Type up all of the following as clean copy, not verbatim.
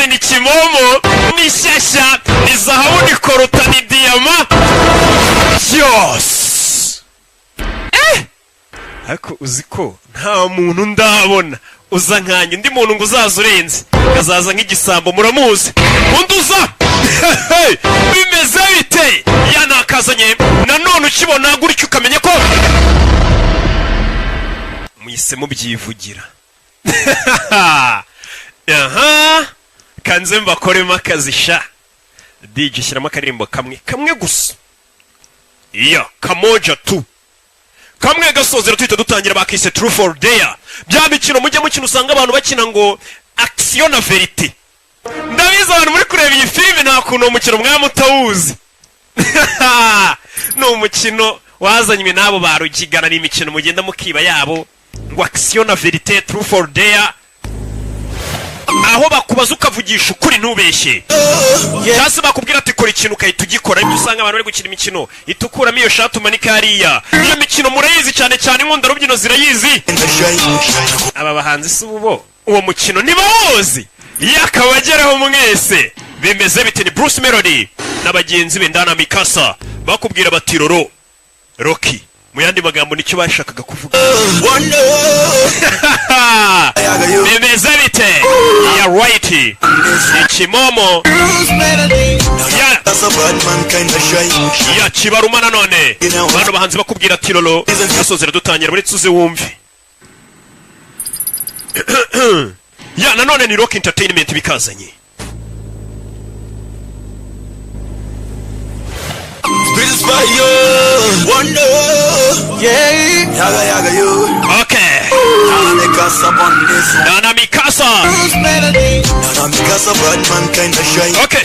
nanone ni kimomo, ni shyashya, ni zahabu, ni koruta, ni diyama byose. Ariko uziko nta muntu ndabona uza nkanjye, ndi muntu ngo uzaza urenze kazaza nk'igisambo, muramuzi undi uza bimeze bite yanakazanye nanone ukibona gutyo ukamenya ko muyise mubyivugira. Aha kanze mbakoremo akazi sha. DJ shyiramo akaririmbo kamwe gusa. Iya kamoja tu kamwe gasozera twita dutangira bakise True for Dare. Bya mikino mujye mukino usanga abantu bakina ngo action na verite. Ndabiza abantu muri kureba iyi filime nta kuntu umukino mwamutawuzi. No umukino wazanywe nabo barugigana n'imikino mugenda mukiba yabo ngo action na verite True for Dare. Aho bakubaza ukavugisha ukuri ntubeshye. Cyase bakubwira ati kora ikintu ukahita ugikora. Ibyo usanga abantu bari gukina imikino itukuramo iyo shatu manika hariya. Iyo mikino murayizi cyane cyane inkunda rubyino zirayizi. Aba bahanzi si ubo uwo mukino nibawozi yakabageraho mwese. Bimeze bite ni Bruce Melody n'abagenzi be ndana Mikasa bakubwira bati Roro Rocky mu yandi magambo nicyo bashakaga kuvuga. Bimeze bite ya right kimomo ya kibaruma nanone bano bahanzi bakubwira ati Roro gasozera dutangira muri tuze wumve. Ya nanone ni Rock Entertainment bikazanye. This by you, wonder, yeah. Yaga you. Okay. Nana Mikasa. Bad man kinda shy. Okay.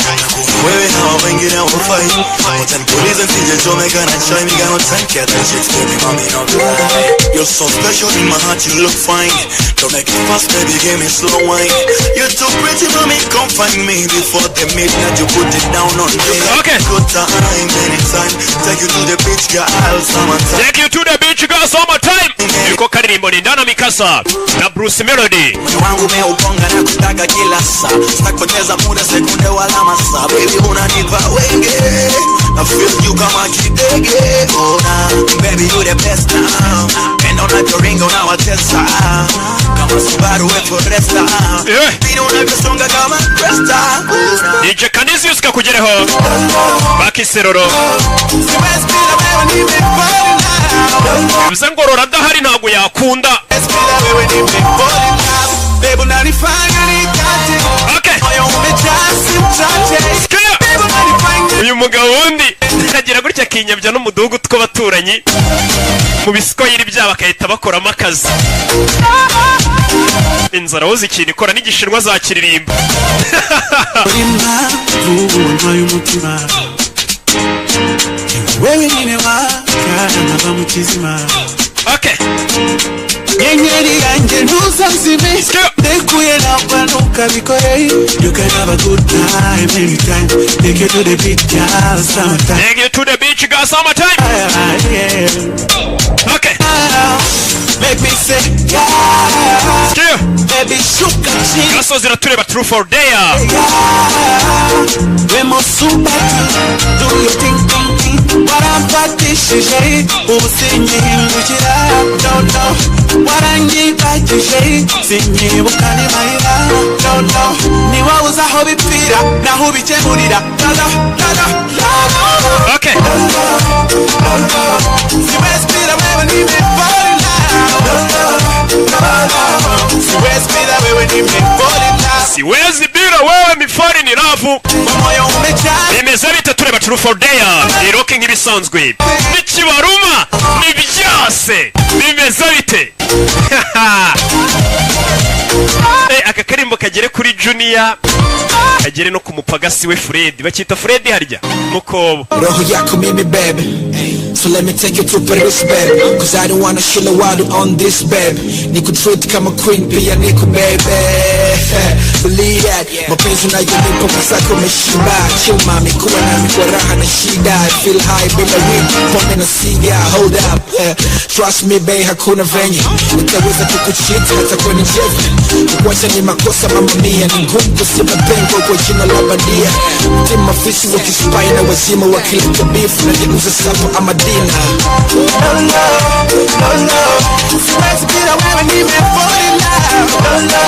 Where now when you never fight. But then police and see the Jamaica and shy me got no time. Can't shit baby mommy no lie. You're so special in my heart, you look fine. Don't make it fast, baby, give me slow wine. You're too pretty, mommy, come find me before the midnight. You put it down on me. Okay. Good time, anytime. Take you to the beach, girl, summertime. Take you to the beach, girl, summertime. Yuko karirimbo ni Ndana Mikasa na Bruce Melody. Wangu meuponga na kutaka kila saa. Stakupoteza muda sekunde wala masaa. Baby unanipa wenge. I feel you kama kidege. Oh nah, baby you the best now. And on like a ring on our testa. Kama Subaru Foresta. Bino unavyosonga kama Cresta. DJ Canisius kakujereho. Baki Seroro. Bivuze ngo Rora adahari ntabwo yakunda. Okay. Uyu mugabo wundi agira gutya kinyabya n'umudugu tw'abaturanyi mu bisiko yiri byaba akahita bakoramo akazi. Inzara wozi ikintu ikora n'igishirwa zakiririmba. Okay. Yenyeri yanjye ntuzazime ndekuye nabanuka bikore. You can have a good time anytime. Take you to the beach, girl, summertime. Take you to the beach, girl, summertime. Yeah. Okay. Make me say yeah. Baby shuka chini. Gasozera tureba True for Dare. Wemo super do your thing. Warampatishije usinyihindukira. No waranyibagije sinyibuka ni mahira. No ni wowe uzi aho bipfira naho ubikemurira. Okay. Siwespira wewe nimefall in love. Siwespira wewe nimefall in love. Siwezi bila wewe mifari ni rafu. Bimeze bite tureba True for Dare. Ni Rock nk'ibisanzwe. Nikibaruma ni byase. Bimeze bite. Aka karimbo kagere kuri Junior. Kagere no kumupagasi we Fred. Bakita Fred harya. Mukobo. Roho yako mimi baby. So let me take you to Paris, babe. Cause I don't wanna chill a while on this, babe. Niku treat kama queen, pia niku baby. Believe that. Mapenzi unayonipa kusako umeshiba. Chill mami, kuwa nami kwa raha na shida. I feel high, bila weed, pombe na siga. Hold up, trust me, babe, hakuna venye nitaweza kukucheat hata kwenye jevu. Kukuacha ni makosa mama mia. Ni ngumu kusema pengo kwa jina la bandia. Timu mafisi wakispai na wazima wakileta beef na jiguza sapo ama dina. No, no, no, no. Siwezi bila wewe nimefall in love. No, no,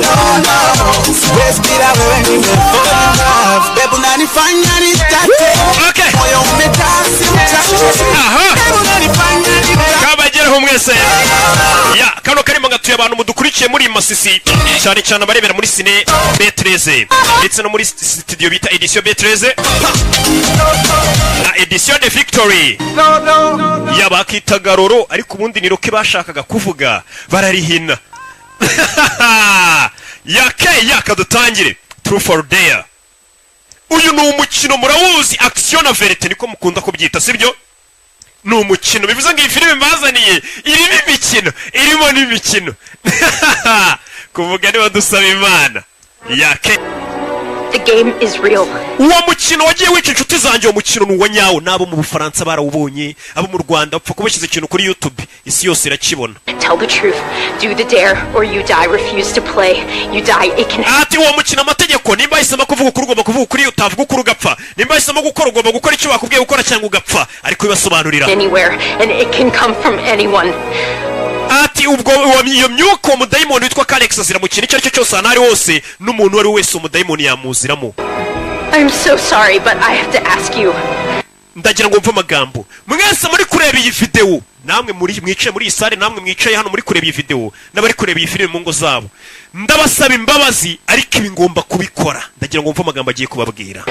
no, no. Siwezi bila wewe nimefall in love. Babe unanifanya nitake. Okay. Moyo umetasi mchache. Babe unanifanya nitake. Kabageraho mwese. Ya, kano karimo gatuye abantu mudukurikiye muri Masisi. Cyane cyane abarebera muri Cine B13. Ndetse no muri studio bita Edition B13. Na Edition de Victory. Yabakitagaroro ariko ubundi ni roke bashakaga kuvuga bararihina. Yakadutangire. True for Dare. Uyu ni umukino murawuzi, action na verite niko mukunda kubyita, sibyo? Ni umukino bivuze ngo iyi filime mbazaniye irimo imikino, irimo n'imikino. Kuvuga niba dusaba Imana. The game is real. Uwo mukino wagiye wica inshuti zanjye, uwo mukino nuwa nyawo, nabo mu Bufaransa barawubonye, abo mu Rwanda upfa kubashyize ikintu kuri YouTube, isi yose irakibona. Tell the truth, do the dare or you die. Refuse to play, you die. It can Ati uwo mukino amategeko, nimba hisemo kuvuga ukuri ugomba kuvuga ukuri, utavuga ukuri ugapfa. Nimba hisemo gukora ugomba gukora icyo bakubwiye gukora cyangwa ugapfa, ariko bibasobanurira. anywhere and it can come from anyone. Ati ubwo iyo myuka umudayimoni witwa Alex azira mu kintu icyo aricyo cyose anari wose, n'umuntu wari wese umudayimoni yamuziramo. I'm so sorry, but I have to ask you. Ndagira ngo mve amagambo. Mwese muri kureba iyi video, namwe muri mwicaye muri isare, namwe mwicaye hano muri kureba iyi video, n'abari kureba iyi filime mu ngo zabo. Ndabasaba imbabazi, ariko ibi ngomba kubikora. Ndagira ngo mve amagambo agiye kubabwira.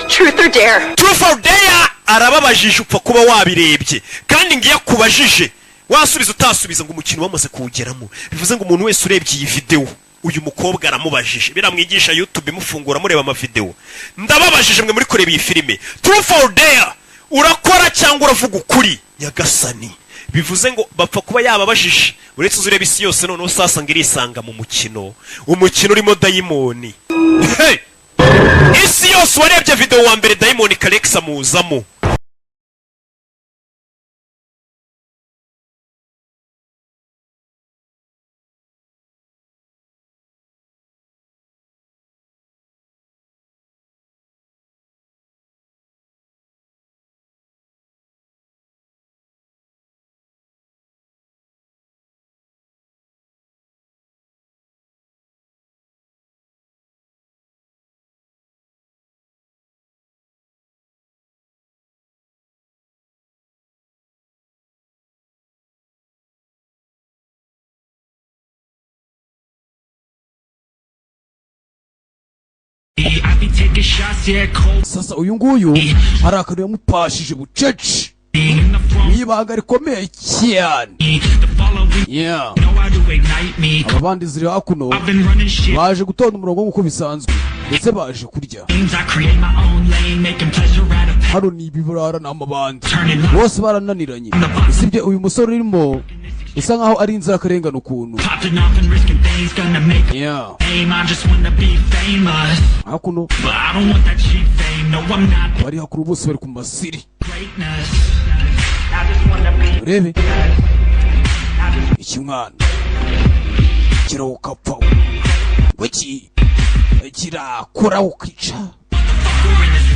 Truth or dare? Truth or dare arababajije upfa kuba wabirebye, kandi ngiye kubajije wasubiza utasubiza ngo umukino wamaze kuwugeramo. Bivuze ngo umuntu wese urebye iyi video, uyu mukobwa aramubajije, biramwigisha YouTube imufungura mureba ama video. Ndababajije mwe muri kureba iyi filime, Truth or dare urakora cyangwa uravuga ukuri nyagasani. Bivuze ngo bapfa kuba yababajije, uretse uzureba isi yose none usasa ngirisanga mu mukino, umukino urimo dayimoni. Hey! Isi yose warebye video wa mbere dayimoni Alex amuzamo. Sasa uyu nguyu hari akantu yamupashije bucece mwibanga rikomeye cyane. Aba bandi ziri hakuno baje gutonda umurongo nk'uko bisanzwe, ndetse baje kurya. Hano ni ibiburara n'amabandi bose barananiranye, usibye uyu musore urimo isa nkaho ari inzirakarengane ukuntu. Hakuno bari hakuru bose bari ku masiri. Urebe iki mwana kirawukapfa wiki kirakora ukica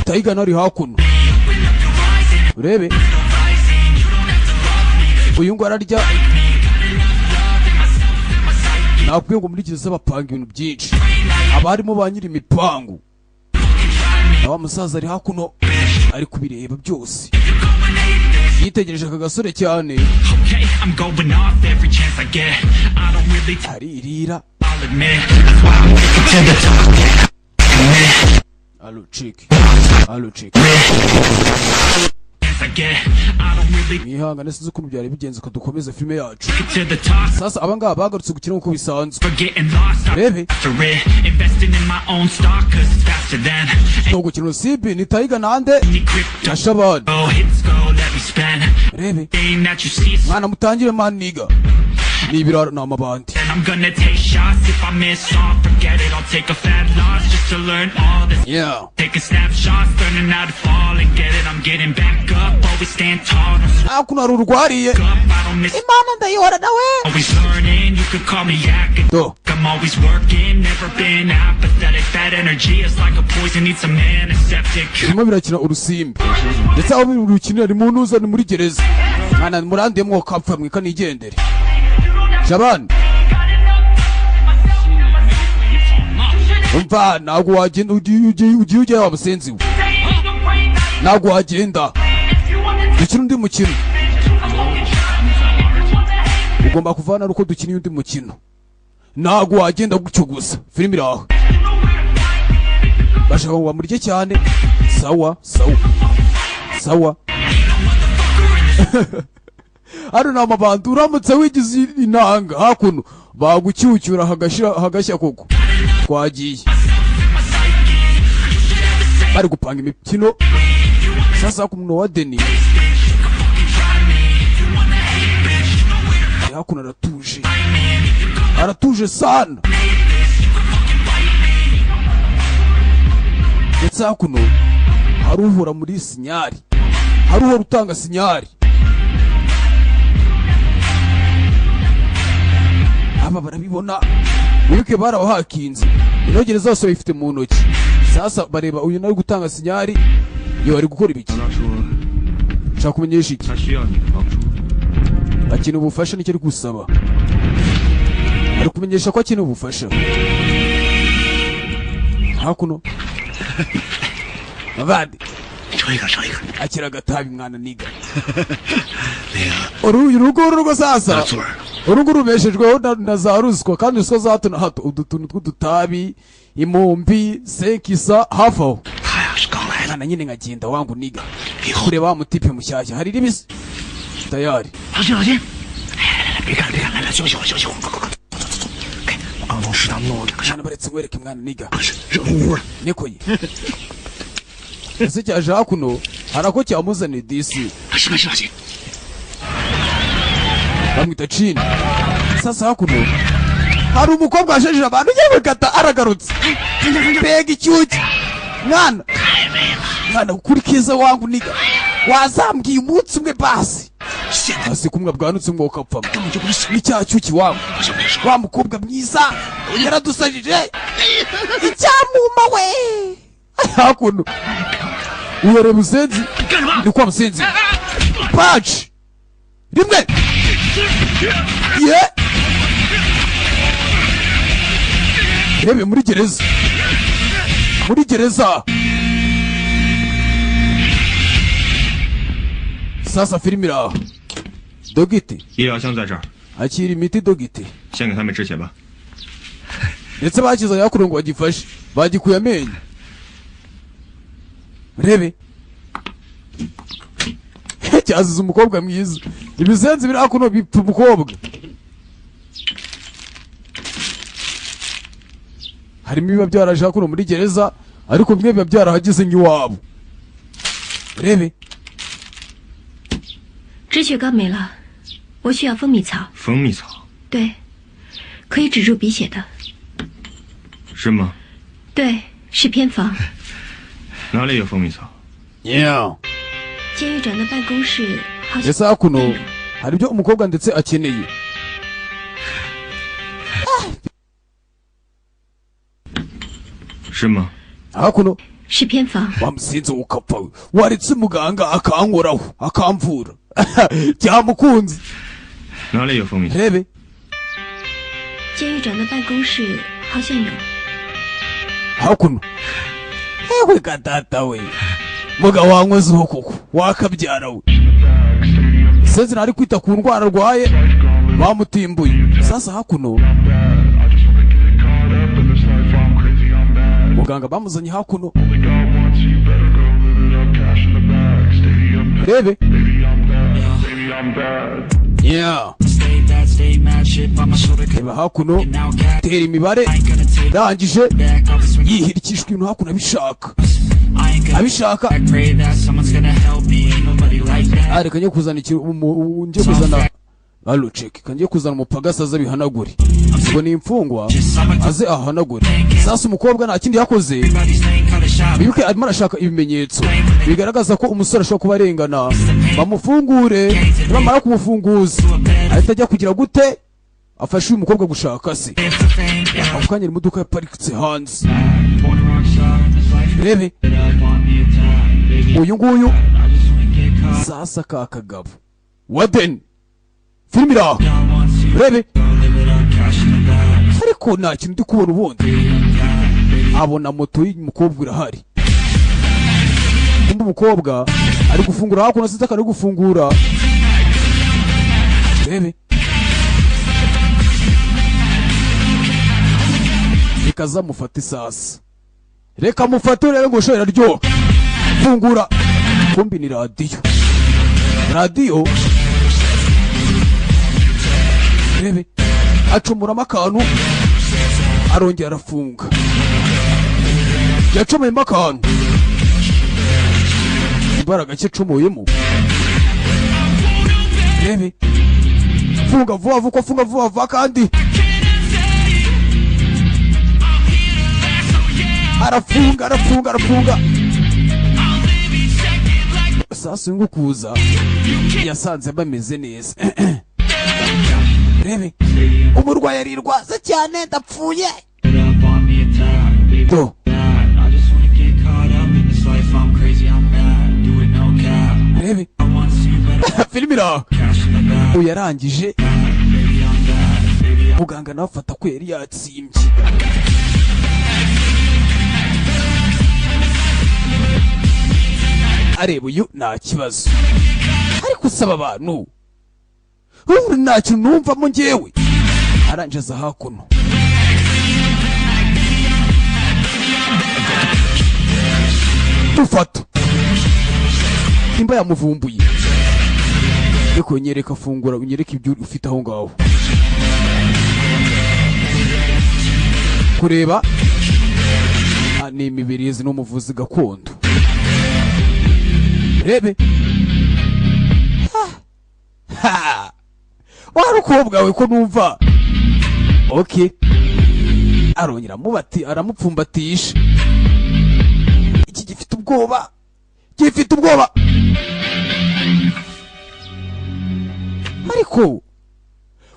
Taiga nari hakuno. Urebe uyu ngo ararya. Nakubwiye ngo muri kiza bapanga ibintu byinshi, abarimo banyira imipangu. Aba musaza ari hakuno ari kubireba byose, yitegereje aka gasore cyane. Aririra. Allo chick. Mihanga nesize ukuntu byari bigenze ko dukomeza filme yacu. Sasa abangaba bagarutse gukina uko bisanzwe. Rebe no gukina sibi ni Taiga nande na Shabad. spend. rebe Thing that you see is mwana mutangire man niga nibirara n'amabandi and I'm gonna take shots. If I miss all, forget it. I'll take a fat loss just to learn all this. yeah Taking snapshots, learning how to fall and get it. I'm getting back up, always stand tall. Don't hakuno hari urwariye up, I don't miss. imana ndayihora nawe Always learning, you could call me academic. do I'm always working, never been apathetic. That energy is like a poison, needs some antiseptic. birimo birakina urusimbi ndetse aho birukinira ni mu ntuza ni muri gereza mwana murandiye mwokapfa mwika nigendere Shabani umva ntabwo wagenda ugiye ujya wa musenzi we ntabwo wagenda dukina undi mukino ugomba kuvana uko dukina undi mukino ntabwo wagenda gutyo gusa filime iri aho bashaka ngo bamurye cyane sawa sawa sawa hano ni amabandi uramutse wigize inanga hakuno bagucyucyura hagashya koko twagiye bari gupanga imikino sasa ku muntu wa Deni hakuno aratuje sana ndetse hakuno hari uhora muri sinyari hari uhora utanga sinyari aba barabibona wibuke barabahakinze inogereza zose bayifite mu ntoki sasa bareba uyu nawe gutanga sinyari yo ari gukora ibiki nshaka kumenyesha iki akeneye ubufasha nicyo ari gusaba ari kumenyesha ko akeneye ubufasha hakuno abandi akira agatabi mwana niga urugo rugo sasa urugo rubeshejweho na za ruswa kandi ruswa za hato na hato udutuntu tw'udutabi imumbi sekisa hafi aho mwana nyine nkagenda wangu niga kureba wa mutipe mushyashya hari ribisi tayari mwana baretse ngwereke mwana niga nikoye ese cyaje hakuno harako cyamuzaniye disi bamwita Chini sasa hakuno hari umukobwa washejeje abantu ugiye gukata aragarutse mbega icyuki mwana ukurikiza wangu niga wazambwiye umunsi umwe basi hasi kumwe bwanutse ngo ukapfa n'icyaha cyuki wangu wa mukobwa mwiza yaradusajije icyamuma we hakuno uyore musenzi ni kwa musenzi patch rimwe ye rebe muri gereza sasa filime iri aho dogiti 医疗箱在这儿， akira imiti dogiti 先给他们止血吧。 ndetse bakizanye hakuno ngo bagifashe bagikuye amenyo rebe cyazize umukobwa mwiza ibizenzi biri hakuno bipfa umukobwa harimo ibiba byaraje hakuno muri gereza ariko bimwe biba byarahageze nk'iwabo rebe 止血膏没了，我需要蜂蜜草。蜂蜜草？对，可以止住鼻血的。是吗？对，是偏方。哪里有蜂蜜草？ yeah 监狱长的办公室好像。 ese hakuno hari ibyo umukobwa ndetse akeneye是吗？ hakuno 是偏方。 wamusinze ukapfa waretse muganga akankoraho akamvura cyamukunze 哪里有蜂蜜草？ rebe 监狱长的办公室好像有。 hakuno ewe kadata we muga wankozeho koko wakabyara we senzi nari kwita ku ndwara arwaye bamutimbuye sasa hakuno muganga bamuzanye hakuno rebe yeah reba hakuno tera imibare ndangije yihirikishwa ibintu hakuno abishaka abishaka reka njye kuzana njye kuzana alocek kanjye kuzana umupagasi aza bihanagure ubwo ni imfungwa aze ahanagure sasa umukobwa nta kindi yakoze bibuke arimo arashaka ibimenyetso bigaragaza ko umusore ashobora kuba arengana bamufungure bamara kumufunguza ahita ajya kugira gute afashe uyu mukobwa gushaka se ako kanya imodoka yaparitse hanze rebe uyu nguyu sasa ka kagabo Warden filimi iraho rebe ariko nta kintu ndi kubona ubundi abona moto y'umukobwa irahari undi umukobwa ari gufungura hakuno sita akari gufungura rebe reka zamufate sasa reka mufate urebe ngo shoyera ryo fungura kumbi ni radiyo rebe acumuramo akantu arongera arafunga yacomeyemo akantu imbaraga cye acumuyemo rebe funga vuba vuba funga vuba vuba kandi arafunga sasa ngo kuza yasanze bameze neza rebe umurwayi arirwaza cyane ndapfuye to rebe filimi iraho uyu yarangije muganga nawe afata ko yari yatsimbye areba uyu nta kibazo ariko usaba abantu ubu nta kintu numvamo njyewe arangiza hakuno dufata imba yamuvumbuye ariko unyereka fungura unyereka ibyo ufite aho ngaho kureba ni imibirizi n'umuvuzi gakondo rebe wari ukobwa we ko numva okay arongera aramupfumbatisha iki gifite ubwoba ariko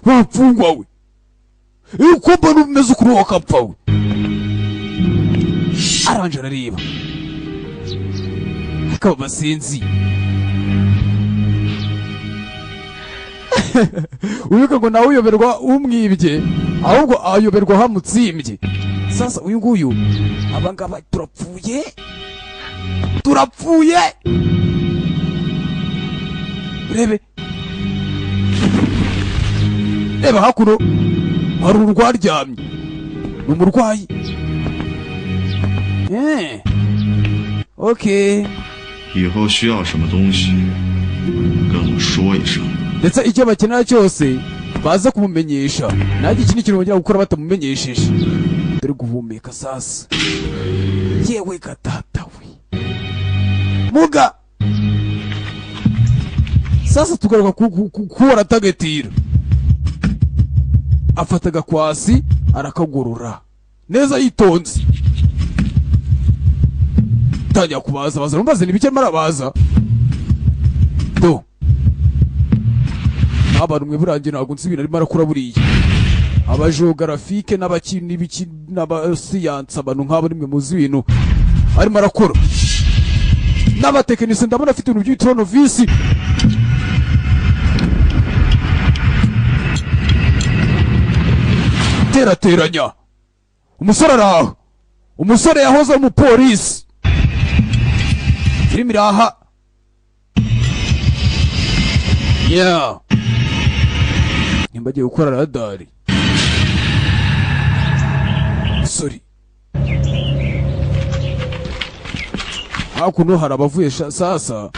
wapfungwa we uko mbona umeze ukuri wakapfa we aranje arareba akaba basinzi uyuka ngo nawe uyoberwa umwibye ahubwo ayoberwa hamutsimbye sasa uyu nguyu abangaba turapfuye reba hakuno hari urwaryamye ni umurwayi okay 以后需要什么东西跟我说一声 ndetse icyo bakenera cyose baza kumumenyesha nanjye ikindi kintu bongera gukora batamumenyesheje dore guhumeka sasa yewe gatata we muga sasa tugaruka kuhora tagetira afata agakwasi arakagorora neza yitonze tangira kubaza baza rumbaze nibike marabaza do abantu mwe burangiye ntabwo nzi ibintu arimo arakura buriya abageographique n'abiki n'abasiyansi abantu nk'abo nimwe muzi ibintu arimo arakora n'abatekinisiye ndabona afite ibintu by'uturonovisi terateranya umusore araho umusore yahoze umupolisi filimi iraha nimba agiye gukora radari sorry hakuno hari abavuye sasa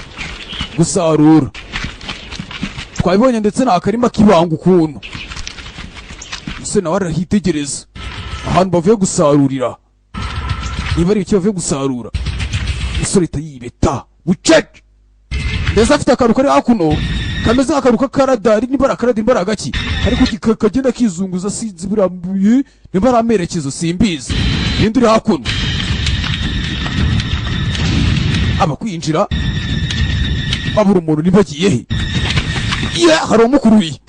gusarura twabibonye ndetse nta karima kibanga ukuntu ese nawe arahitegereza ahantu bavuye gusarurira niba ari icyo bavuye gusarura umusore ahita yibeta bucece ndetse afite akantu kari hakuno kameze nk'akantu k'akaradari nimba ari akaradari nimba ari agaki ariko kagenda kizunguza sinzi burambuye nimba ari amerekezo simbizi ninde uri hakuno aba kwinjira babura umuntu nimba agiye he ye hari umukuruye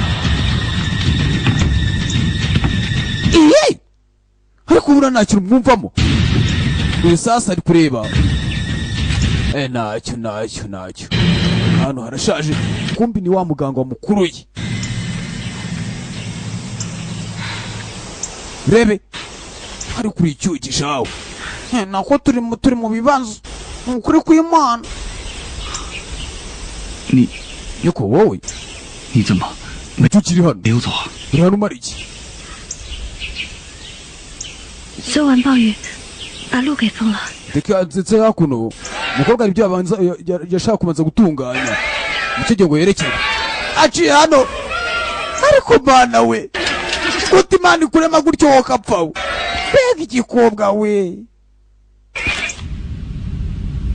iye ariko ubura nta kintu mwumvamo uyu sasa ari kureba ntacyo hano harashaje kumbi ni wa muganga wamukuruye rebe hari kuri icyugishawe nako turi mu bibazo ukuri kw'Imana nyoko wowe 你怎么 nicyo kiri hano 没有走啊？ uri hano umara iki 搜完暴雨，把路给封了。 reka ndetse hakuno umukobwa hari ibyo yashaka kubanza gutunganya nicyo gihe ngo yerekere aciye hano ariko mana we guta Imana ikurema gutyo wowe ukapfa we mbega igikobwa we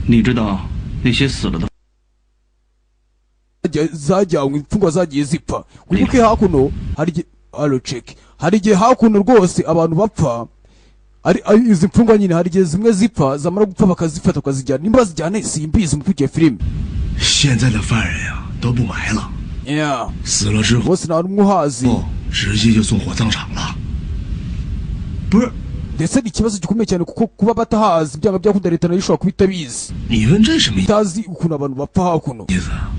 你知道那些死了的 zajyanywe imfungwa zagiye zipfa wibuke hakuno hari igihe hakuno rwose abantu bapfa izi mfungwa nyine hari igihe zimwe zipfa zamara gupfa bakazifata bakazijyana nimba bazijyana simbizi mu kujya filime 现在的犯人呀都不埋了， yeah 死了之后 bose nta n'umwe uhazi 直接就送火葬场了。不是， ndetse ni ikibazo gikomeye cyane kuko kuba batahazi byaba byakunda leta nayo ishobora kuba itabizi 你问这什么意 itazi ukuntu abantu bapfa hakuno 思啊？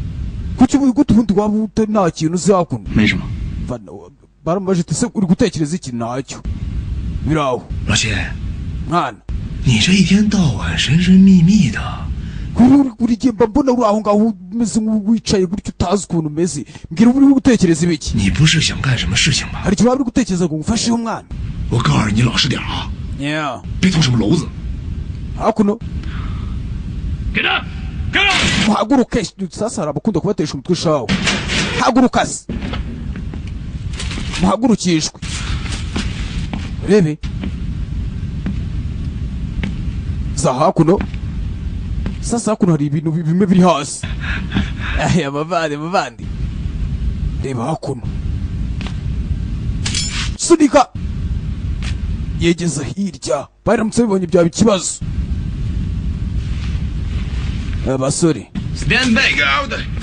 kuki gute ubundi waba nta kintu uzi hakuno 没什么。 baramubaje ati se uri gutekereza iki ntacyo biraho 老谢， mwana 你这一天到晚神神秘秘的， buri gihe mba mbona uri aho ngaho umeze nk'uwicaye gutyo utazi ukuntu umeze mbwira uri gutekereza ibiki 你不是想干什么事情吧？ hari igihe waba uri gutekereza ngo ngufasheho umwana 我告诉你老实点啊， yeah 别捅什么篓子。 hakuno Get up! Get up! muhaguruke sasa hari abakunda kubatesha umutwe shawo haguruka se muhagurukishwe rebe za hakuno sasa hakuno hari ibintu bimwe biri hasi amavandi reba hakuno sunika yegeza hirya baramutse bibonye byaba ikibazo abasore Stand back!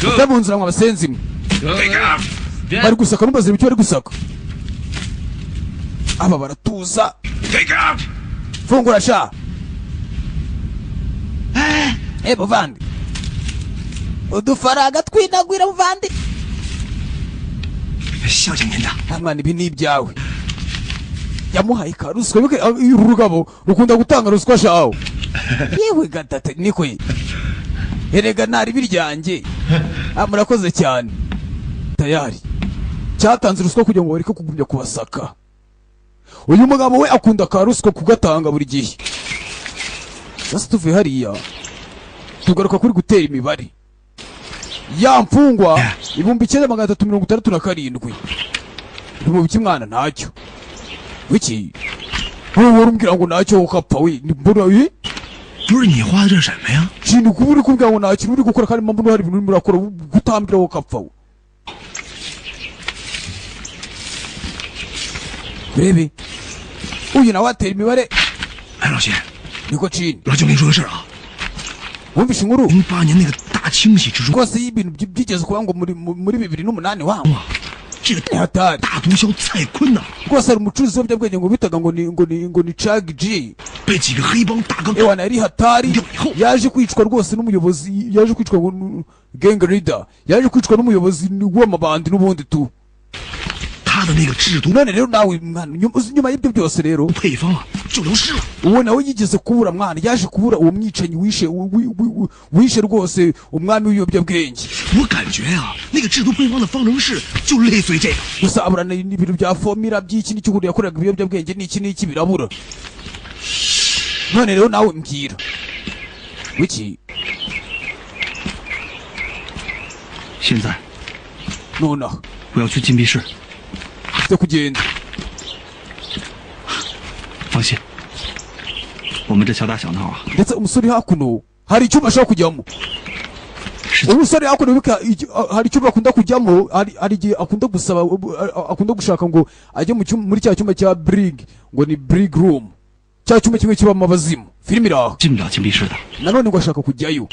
mujya mu nzira mwabasenzi mwe bari gusaka ntumbaze ibyo bari gusaka aba baratuza fungura sha muvandi udufaranga twinagwira muvandi 孝敬您的， mwana ibi ni ibyawe yamuhaye ka ruswa bibuke uru rugabo rukunda gutanga ruswa shawo yewe gatate niko erega ntari biryanjye murakoze cyane tayari cyatanze ruswa kugira ngo bareke kugumya kubasaka uyu mugabo we akunda ka ruswa kugatanga buri gihe sasa tuvuye hariya tugaruka kuri gutera imibare ya mfungwa 9367 mu biki mwana ntacyo wiki wowe urumbwira ngo ntacyo ukapfa we mbona we 不是你花的这什么呀？ kintu kuba uri kumbwira ngo ntacyo uri gukora kandi mbona hari ibintu urimo urakora gutambira wowe ukapfa we rebe uyu nawe atera imibare 哎，老谢， niko chini 老舅跟你说个事儿啊， wumvishe inkuru 08年那个大清洗之中， rwose y'ibintu byigeze kuba ngo muri 2008 wangu 这个 ni hatari 大毒枭蔡坤呐， rwose hari umucuruzi w'ibiyobyabwenge ngo bitaga ngo ni Chag G 被几个黑帮大哥 ewana yari hatari 掉以后， yaje kwicwa rwose n'umuyobozi yaje kwicwa gang leader yaje kwicwa n'umuyobozi w'amabandi n'ubundi tu 他的那个制毒 none rero nawe mwana nyuma y'ibyo byose rero 配方啊就流失了。 uwo nawe yigeze kubura mwana yaje kubura uwo mwicanyi wishe rwose umwami w'ibiyobyabwenge 我感觉啊，那个制毒配方的方程式就类似于这个。 gusa abura n'ibintu bya fomira by'iki n'icyuhuri yakoraga ibiyobyabwenge n'iki birabura none rero nawe mbwira wiki 现在 nonaha 我要去禁闭室， ufite kugenda 放心，我们这小打小闹啊， ndetse umusore hakuno hari icyuma ashaka kujyamo. Umusore yakora bika hari icyuma akunda kujyamo, ari igihe akunda gusaba akunda gushaka ngo ajye muri cya cyuma cya brig, ngo ni brig room. Cya cyuma kimwe kiba mu bazimu. Filime iraho. Nanone ngo ashaka kujyayo.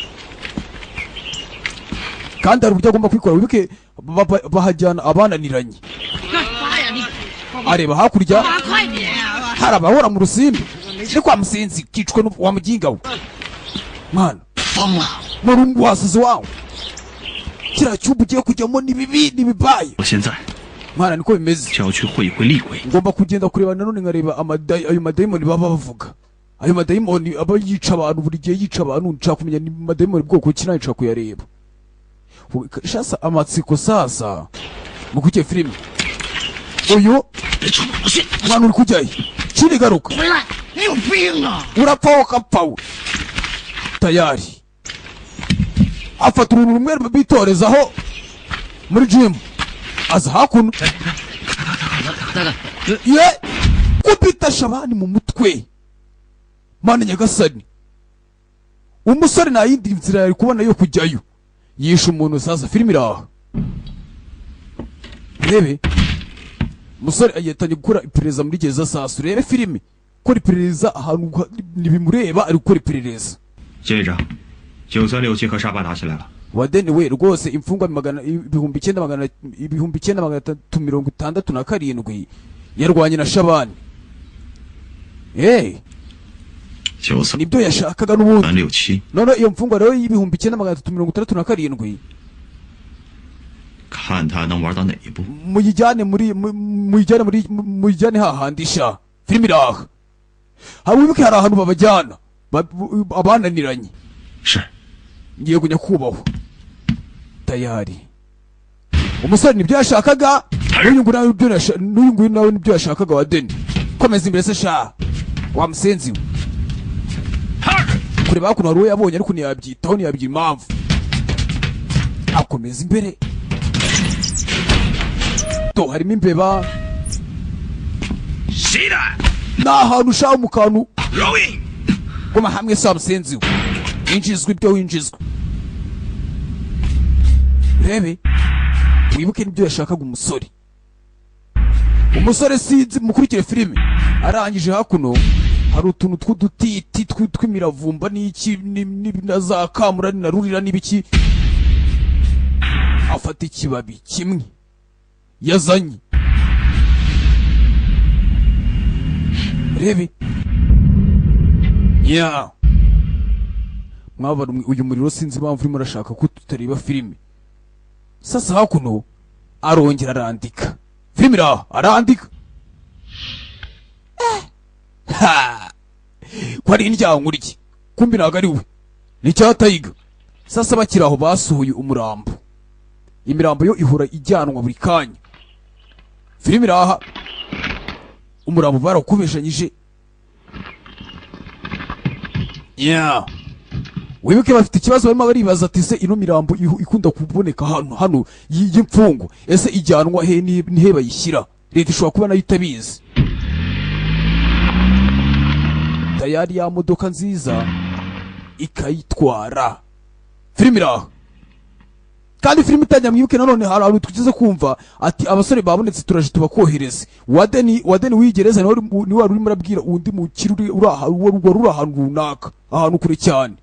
Kandi hari uburyo agomba kwikora wibuke bahajyana abananiranye. Areba hakurya hari abahora mu rusimbi. Ni kwa musinzi kicwe wa muginga we. Mana murungu wasize wawe. Kira cyubu ugiye kujyamo ni bibi ni bibaye. Mana niko bimeze. Ngomba kugenda kureba nanone nkareba ayo madayimoni baba bavuga. Ayo madayimoni aba yica abantu buri gihe yica abantu, nshaka kumenya ni madayimoni bwoko ki nshaka kuyareba. Shasa amatsiko sasa mukuke filime. Uyu mwana uri kujyayo chini garuka urapfa pau tayari afata uruntu rumwe bitorezaho muri gym aza hakuno ye kubita shabani mu mutwe. Mana nyagasani umusore na yindi nzira yari kubona yo kujyayo yisha umuntu. Sasa filime iraha rebe musore ayetanye gukora iperereza muri gereza. Sasa urebe filime gukora iperereza ahantu nibimureba ari gukora iperereza. 接着，9367和沙巴打起来了。 Wadeni we rwose imfungwa 9,367 yarwanye na Shabani. Nibyo yashakaga n'ubundi. 367 none iyo mfungwa rero 9,367 看他能玩到哪一步。 muyijyane hahandisha filime iraha. Hawibuke hari ahantu babajyana abananiranye. Ngiye kunya kubaho tayari. Umusore nibyo yashakaga, n'uyu nguyu nawe nibyo yashakaga. Wadeni komeza imbere se sha wa musenzi we. Kureba kuno ruwe yabonye ariko ntiyabyitaho ntiyabyira impamvu. Akomeza imbere to harimo imbeba n'ahantu ushaka mu kantu goma hamwe sa musenzi we. Winjizwe ibyo winjizwe. Rebe wibuke nibyo yashakaga umusore. Umusore sinzi mukurikire filime arangije hakuno hari utuntu tw'udutiti tw'imiravumba n'iki na za kamura na rurira n'ibiki. Afata ikibabi kimwe yazanye. Rebe ya mwabara uyu muriro sinzi impamvu urimo urashaka ko tutareba filime. Sasa hakuno arongera arandika filime iraha arandika. Kwari indyango urye kumbi ntago ari we ni cyatayiga. Sasa bakiraho basuhuye umurambo. Imirambo yo ihora ijyanwa buri kanya. Filime iraha umurambo barakubeshanyije. Wibuke bafite ikibazo barimo baribaza ati se ino mirambo ikunda kuboneka hano y'imfungo ese ijyanwa he ni he bayishyira? Leta ishobora kuba nayo itabizi. Tayari ya modoka nziza ikayitwara. Filime iraha kandi filime itangira mwibuke nanone hari ahantu tugeze kumva ati abasore babonetse turaje tubakohereze. Wadeni wigereza ni wari urimo urabwira undi mu kiruri uri ahantu runaka ahantu kure cyane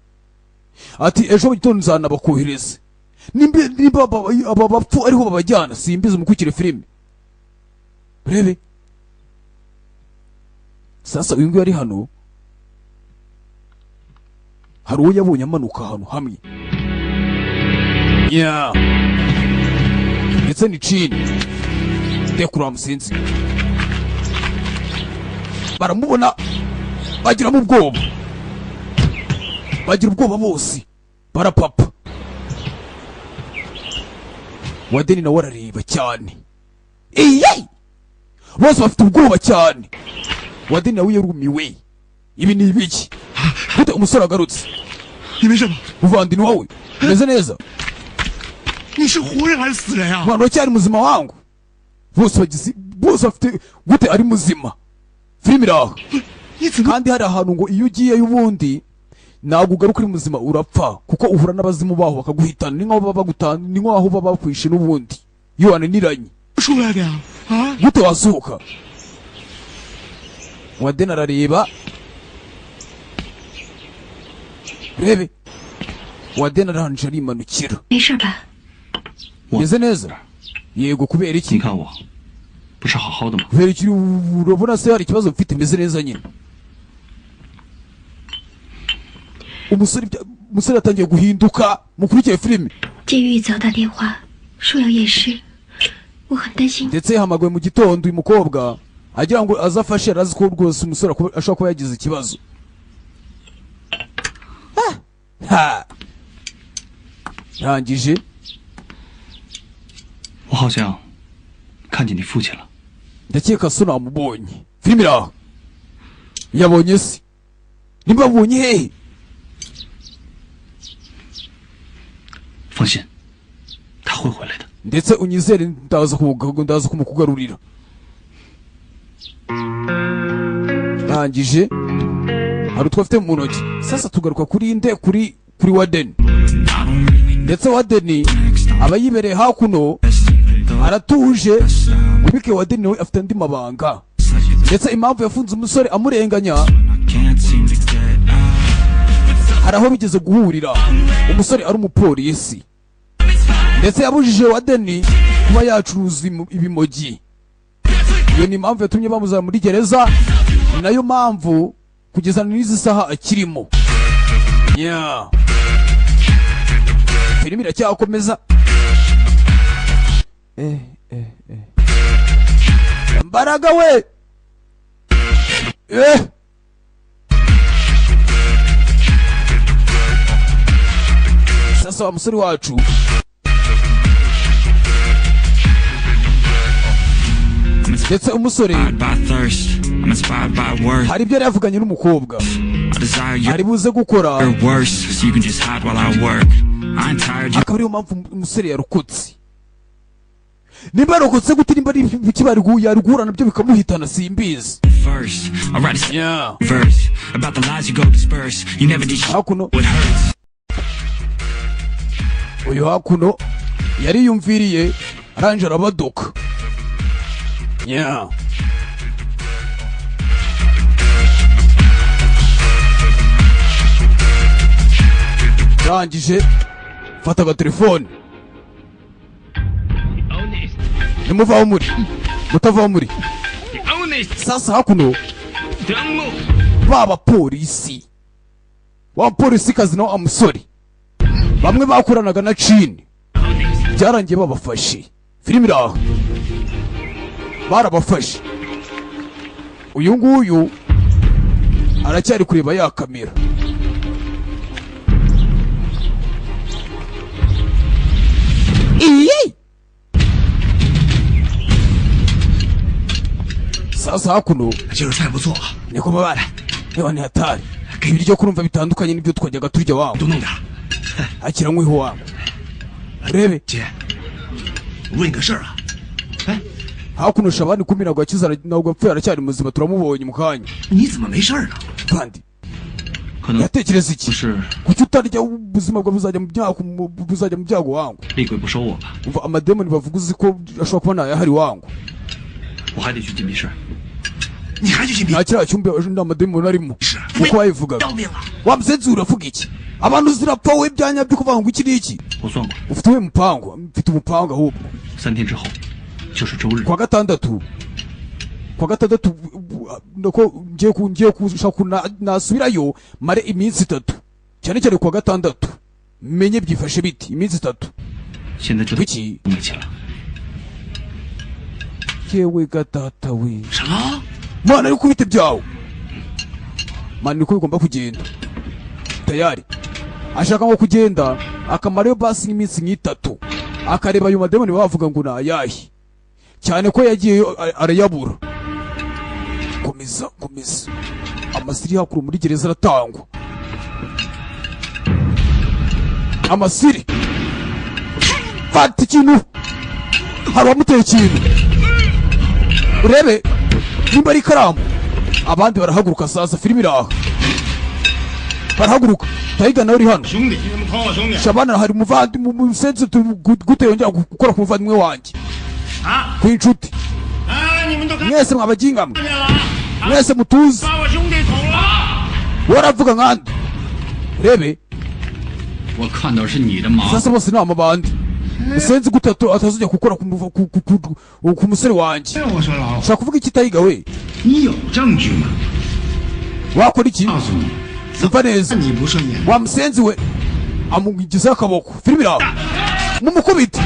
ati ejo mu gitondo nzanabakohereze. Nimba aba bapfu ariho babajyana simbize mukurikire filime. Rebe sasa uyu nguyu ari hano hari uwo yabonye amanuka ahantu hamwe. Ndetse ni chini dekura musinzi baramubona bagira mu bwoba. Bagira ubwoba bose barapapa. Wadeni nawe arareba cyane. Bose bafite ubwoba cyane. Wadeni nawe yarumiwe. Ibi ni ibiki? Gute umusore agarutse? Uvandi ni wowe umeze neza? 你是活人还是死人啊？ Mwana cyari muzima wangu. Bose bafite gute ari muzima. Filime iraha kandi hari ahantu ngo iyo ugiye y'ubundi ntabwo ugaruka uri muzima urapfa kuko uhura n'abazimu baho bakaguhitana ni nk'aho baba bagutana ni nk'aho baba bakwishe n'ubundi iyo wananiranye gute wasohoka Wadeni arareba rebe Wadeni arangije arimanukira meze neza yego kubera iki kubera iki urabona se hari ikibazo mfite meze neza nyine umusore atangiye guhinduka mukurikiye filime ndetse yahamagawe mu gitondo uyu mukobwa agira ngo azafashe arazi ko rwose umusore ashobora kuba yagize ikibazo rangije ndakeka so namubonye filime iraho yabonye se nimba abonye hehe ndetse unyizere ndaza kumukugarurira rangije hari utwo afite mu ntoki sasa tugaruka kuri nde kuri Wadeni ndetse Wadeni aba yibereye hakuno aratuje ubike Wadeni nawe afite andi mabanga ndetse impamvu yafunze umusore amurenganya hari aho bigeze guhurira umusore ari umupolisi ndetse yabujije Wadeni kuba yacuruza ibimogi iyo ni impamvu yatumye bamuzana muri gereza ni nayo mpamvu kugeza n'izi saha akirimo filime iracyakomeza mbaraga we sasa wa musore wacu ndetse umusore hari ibyo yari yavuganye n'umukobwa ari buze gukora akaba ariyo mpamvu umusore yarokotse nimba yarokotse gute nimba ari ikibari yarugura nabyo bikamuhitana simbizi hakuno uyu hakuno yariyumviriye arangije arabadoka rangije fata agatelefone nimuvaho muri mutavaho muri sasa hakuno b'abapolisi w'abapolisi kazi nawe amusore bamwe bakoranaga na Chini byarangiye babafashe filime iraho barabafashe uyu nguyu aracyari kureba ya kamera sasa hakuno niko mabara niba ni hatari ibiryo kurumva bitandukanye n'ibyo twajyaga turya wangu akira nkwiho wangu rebe hakuno shabani kumira ngo akiza ntabwo apfuye aracyari muzima turamubonye mu kanya kandi yatekereza iki kuki utarya ubuzima bwa buzajya mu byago wangu umva amademoni bavuga uzi ko ashobora kuba ntayahari wangu nta kiriya cyumba n'amademoni arimo uko wayivugaga wa musenzi uravuga iki abantu zirapfa we byanyabyo kuvuga ngo iki n'iki ufite we mupango mfite umupango ahubwo kwa gatandatu nako ngiye kushaka nasubirayo mare iminsi 3 cyane cyane kwa gatandatu menye byifashe biti iminsi 3 biki yewe gatata we mwana ari kubite byawo mwana niko bigomba kugenda tayari ashaka ngo kugenda akamara yo basi iminsi 3 akareba ayo mademoni bavuga ngo nayahi cyane ko yagiye arayabura komeza amasiri hakuru muri gereza aratangwa amasiri fata ikintu hari wamuteye ikintu urebe nimba ari ikaramu abandi barahaguruka sasa filime iraha barahaguruka Taiga nawe uri hano 兄弟，你们看我兄弟 Shabana hari umuvandimwe umusenzi gute yongera gukora ku muvandimwe wanjye 啊！ ku inshuti 啊，你们都看 mwese mwabajinga mwe 见了啊！ mwese mutuze 把我兄弟捅了！ waravuga nkandi rebe 我看到是你的麻烦。 sasa bose ni amabandi musenzi gute atazujya gukora ku musore wanjye 我说老， ushaka kuvuga iki Taiga we 你有证据吗？ wakora iki 告诉你， umva neza 你不顺眼， wa musenzi we amugizeho akaboko filime iraho mumukubite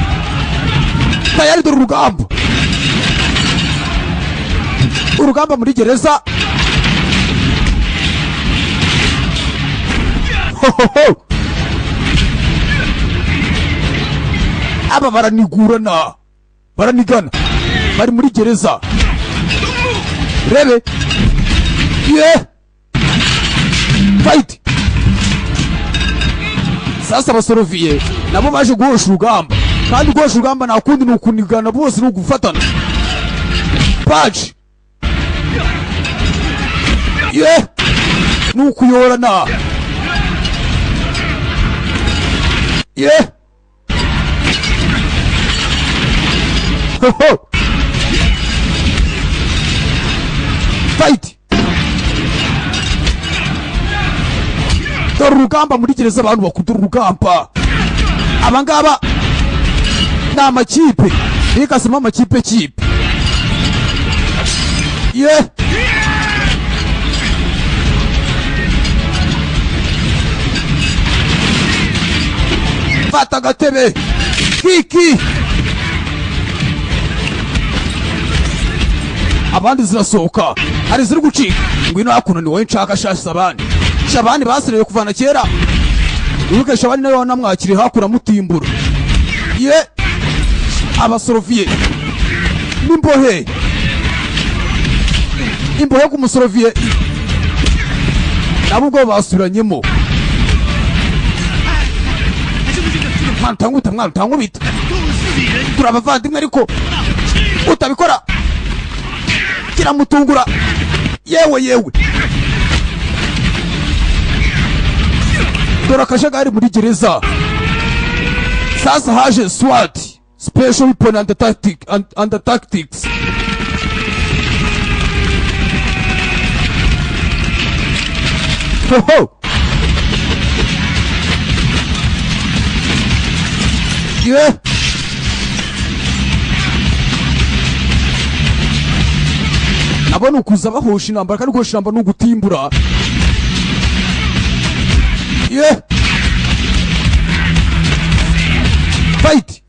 tayari dore urugamba muri gereza hohoho aba baranigurana baranigana bari muri gereza rebe yeah fight sasa abasoroviye nabo baje guhosha urugamba kandi guhosha urugamba nta kundi ni ukunigana bose ni ugufatana paji ye ni ukuyorana ye hoho fight dore urugamba muri gereza abantu bakunda urugamba abangaba ni amakipe bikasemo amakipe kipe ye fata agatebe kiki abandi zirasohoka hari ziri gucika ngwino hakuno ni wowe nshaka shasi abandi Shabani basireye kuvana kera Uruke Shabani nawe wanamwakire hakura mutimbura ye abasoroviye nimbohe imbohe ku musoroviye nabo ubwo basubiranyemo mwana utangubita turabavandimwe ariko utabikora kiramutungura yewe dore akajagari muri gereza sasa haje SWAT Special Weapon and Tactics hoho yeah nabo nukuza bahosha intambara kandi guhosha intambara ni ugutimbura yeah fight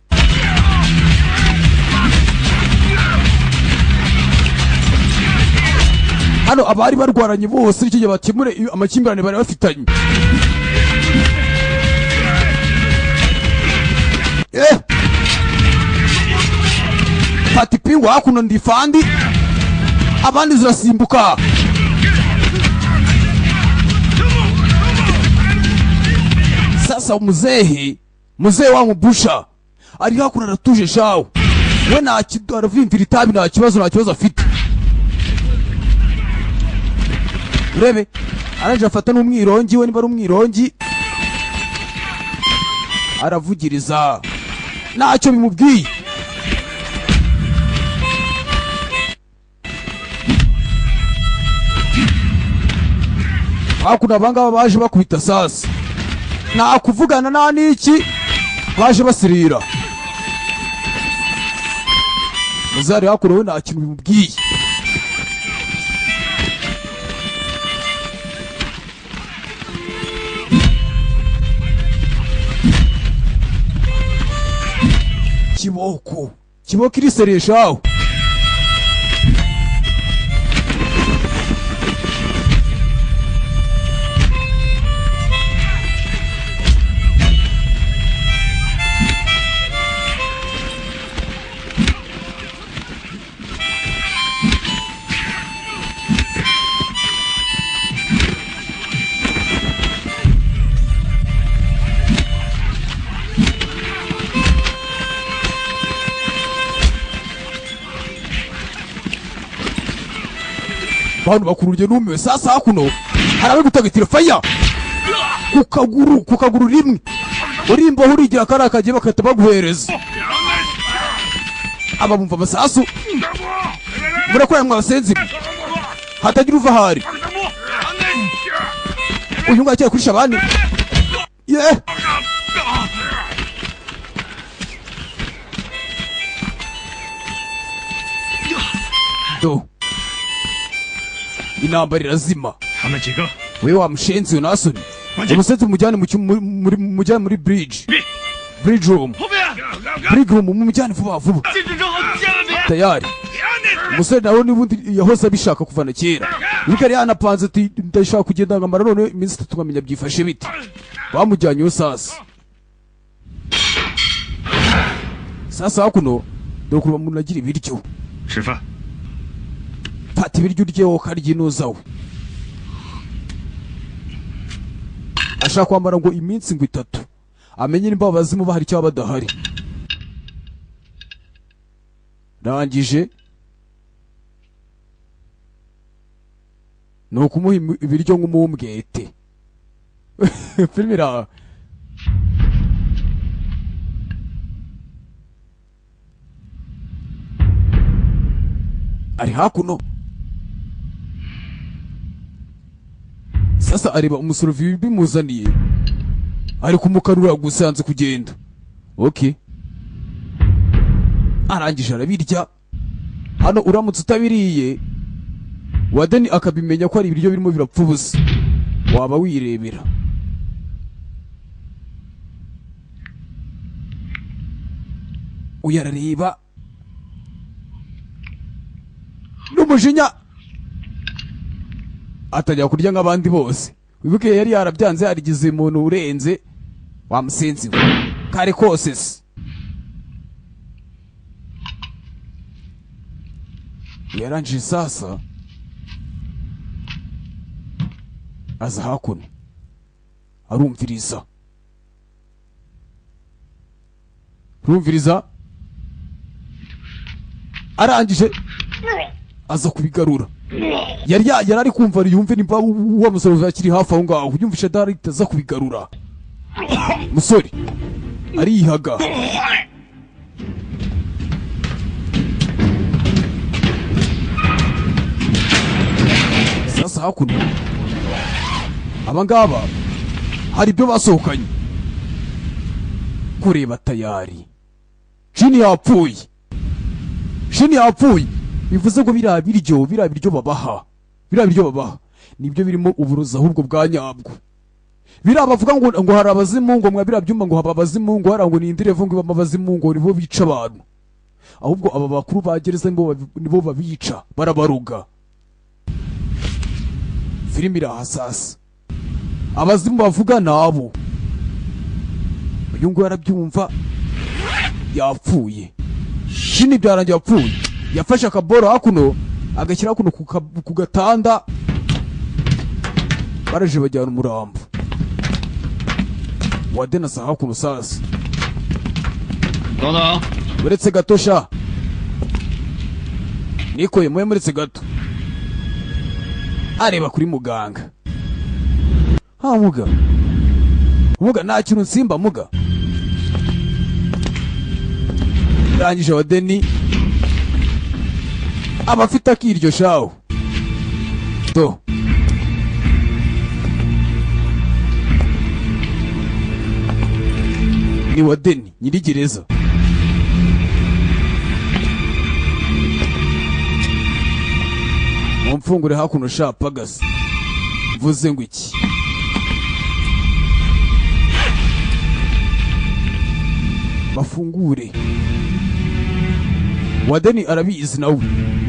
hano abari barwaranye bose icyo gihe bakemure amakimbirane bari bafitanye fata ipingu hakuno ndifandi abandi zirasimbuka sasa muzehe wa mubusha ari hakuno aratuje shawo we nta kido aravimvira itabi nta kibazo afite urebe araje afata n'umwirongi we niba ari umwirongi aravugiriza ntacyo bimubwiye hakuno abangaba baje bakubita sasa nta kuvugana nta n'iki baje basirira muzari hakuno we nta kintu bimubwiye kiboko irisereshaho bantu bakururye numiwe sasa hakuno harabe gutagatira fire ku kaguru rimwe urimbaho urigira kari akagiye bagahita baguhereza. Aba bumva amasasu murakorera mwabasenzi hatagira uva ahari. Uyu ngaki kuri Shabani do intambara irazima. Wewe wa mshenzi unasoni umusenzi mujyane muri bridge room mumujyane vuba vuba tayari. Umusore nawe nibundi yahoze abishaka kuva na kera niko yari yanapanze ati ndashaka kugenda ngamara none iminsi 3 tukamenya byifashe bite. Bamujyanyeho sasa hakuno dore kuba umuntu agira ibiryo fata ibiryo uryeho karya inozawe. Ashaka kwambara ngo iminsi 3 amenye nimba abazimu bahari cyangwa badahari. Rangije no kumuha ibiryo nk'umumbwete. Filmira ari hakuno. Sasa areba umusuruvi bimuzaniye ari kumukarura gusanze kugenda. Okay, arangije arabirya. Hano uramutse utabiriye Wadeni akabimenya ko ari ibiryo birimo birapfa ubusa waba wirebera. Uyarareba n'umujinya atajya kurya nk'abandi bose. Wibuke yari yarabyanze yarigize umuntu urenze wa musenzi we kare kose se. Yarangije sasa aza hakuno arumviriza arangije aza kubigarura. Yari ari kumva yumve nimba wa musore akiri hafi aho ngaho yumvisha direct aza kubigarura. Musore arihaga sasa hakuno abangaba hari ibyo basohokanye kureba tayari. Jini yapfuye bivuze ngo biriya biryo babaha nibyo birimo uburozi ahubwo bwa nyabwo. Biriya bavuga ngo hari abazimu ngo mwa biriya byumba ngo haba abazimu ngo hari ngo ni indirevo ngo abazimu ngo nibo bica abantu. Ahubwo aba bakuru bagereza nibo babica barabaruga. Filimi irahasasa abazimu bavuga nabo. Uyu ngo yarabyumva yapfuye. Shini byarangiye yapfuye. Yafashe akaboro hakuno agashyira hakuno ku gatanda baraje bajyana umurambo. Wadena sa hakuno sasa uretse gato sha nikoye muye muretse gato areba kuri muganga. Muga nta kintu nsimba muga. Rangije Wadeni abafite akiryo shawo to ni Wadeni nyirigereza. Mumfungure hakuno sha pagasi mvuze ngo iki. Bafungure. Wadeni arabizi nawe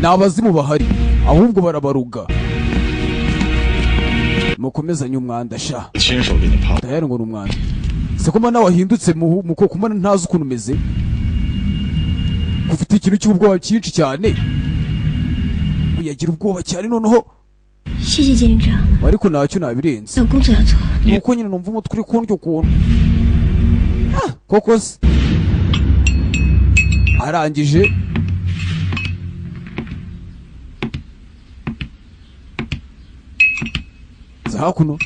nabazimu bahari ahubwo barabaruga. Mukomezanye umwanda sha tayari ngo numwanda se kuma nawe wahindutse muko kumana ntazi ukuntu umeze kufite ikintu cy'ubwoba cyinshi cyane uyagira ubwoba cyane noneho ariko ntacyo nabirenze nuko nyine numva umutwe uri kundya ukuntu koko se. Arangije hakuno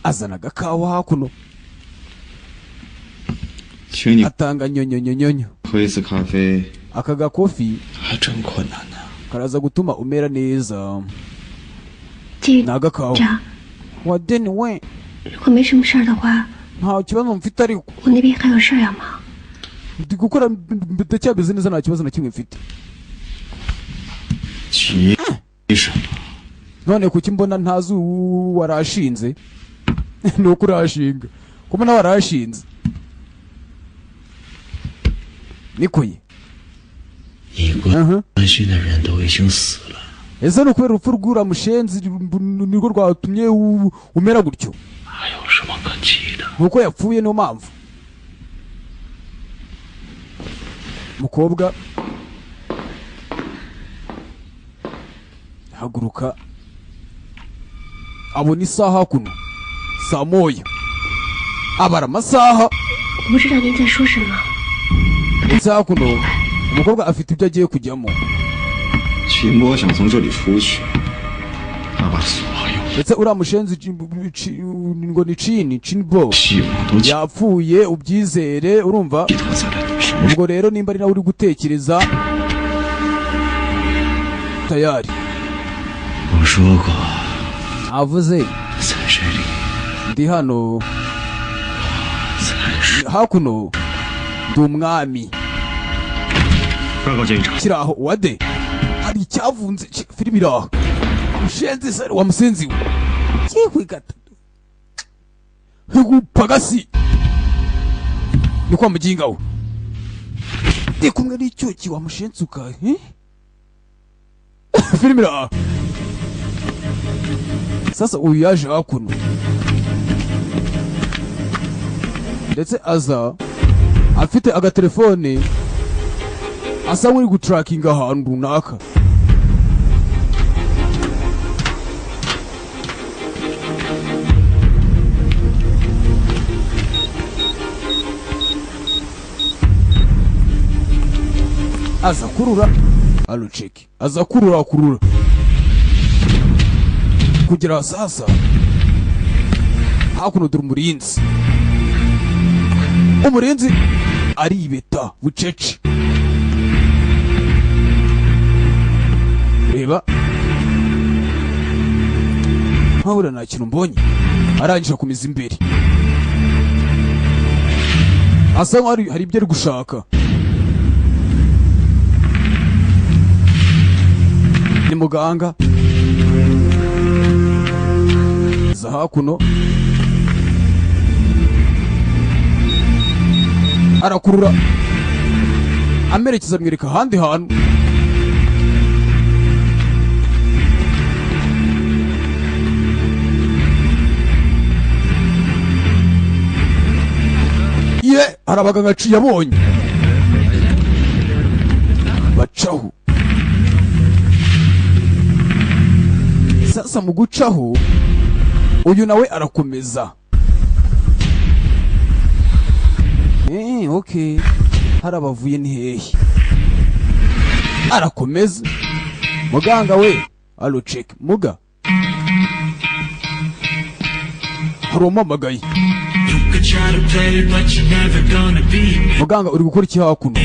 azana agakawa hakuno 请你 atanga nyonyonyonyonyo 喝一次咖啡 aka gakofi 还真困难呢。 karaza gutuma umera neza 记 n'agakawa 着， wadeni we 如果没什么事儿的话， nta kibazo mfite ariko 我那边还有事儿要忙。 ndi gukora ndacyameze neza nta kibazo na kimwe mfite 急什么？ none kuki mbona ntazi warashinze ni uko urashinga kubona warashinze niko ye 你关心的人都已经死了， ese ni ukubera urupfu rw'uramushenzi nirwo rwatumye umera gutyo 还有什么可急的？ nuko yapfuye niyo mpamvu umukobwa haguruka abona isaha kuno saa moya abara amasaha 我不知道您在说什么。 isaha kuno umukobwa afite ibyo agiye kujyamo 秦波想从这里出去，他把所有 ndetse uriya mushenzi ngo ni cinibo 希望都寄 yapfuye ubyizere urumva 托在了你身上。 ubwo rero nimba ari nawe uri gutekereza tayari 我说过， avuze 在这里 ndi hano 才是 hakuno ndi umwami 报告监狱长， kiri aho wade hari icyavunze filimi iri aho ushenze sari wa musenzi we yewe gatatu hegupagasi ni kwa muginga we ndi kumwe n'icyuki wa mushenzi ukahe filimi iri aho sasa uyu yaje hakuno ndetse aza afite agatelefone asa nk'uri gutarakinga ahantu runaka aza kurura aruceki aza kurura kugera sasa hakuno dore umurinzi aribeta bucece reba nkabura nta kintu mbonye arangije akomeza imbere asa nkaho hari ibyo ari gushaka ni muganga za hakuno arakurura amerekeza amwereka ahandi hantu ye hari abaganga aciye abonye bacaho sasa mu gucaho uyu nawe arakomeza okay hari abavuye ni hehe arakomeza muganga we alo check muga hari umamagaye muganga uri gukora iki hakuno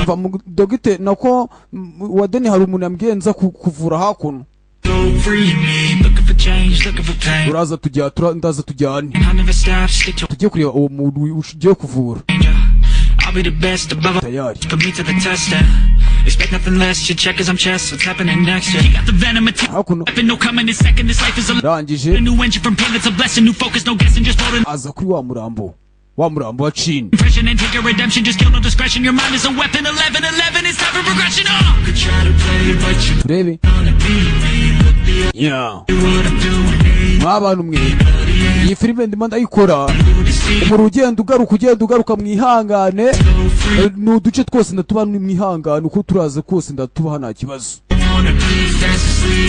mva mu dogite nako wadeni hari umuntu yambwiye nza kuvura hakuno uraza ndaza tujyane tujye kureba uwo muntu ugiye kuvura tayari Expect nothing less, you check as I'm chess, what's happening next? You got the venom attack, weapon no coming in second, this life is a rangije new engine from pain, it's a blessing, new focus, no guessing, just rolling. aza kuri wa murambo wa chini Impression and take a redemption, just kill no discretion, your mind is a weapon, 11-11, it's time for progression, oh! Could try to play, but you turebe yeah mw'abantu mwe iyi filime ndimo ndayikora umuri ugenda ugaruka mwihangane ni uduce twose ndatuba mwihangane uko turaza kose ndatubaha nta kibazo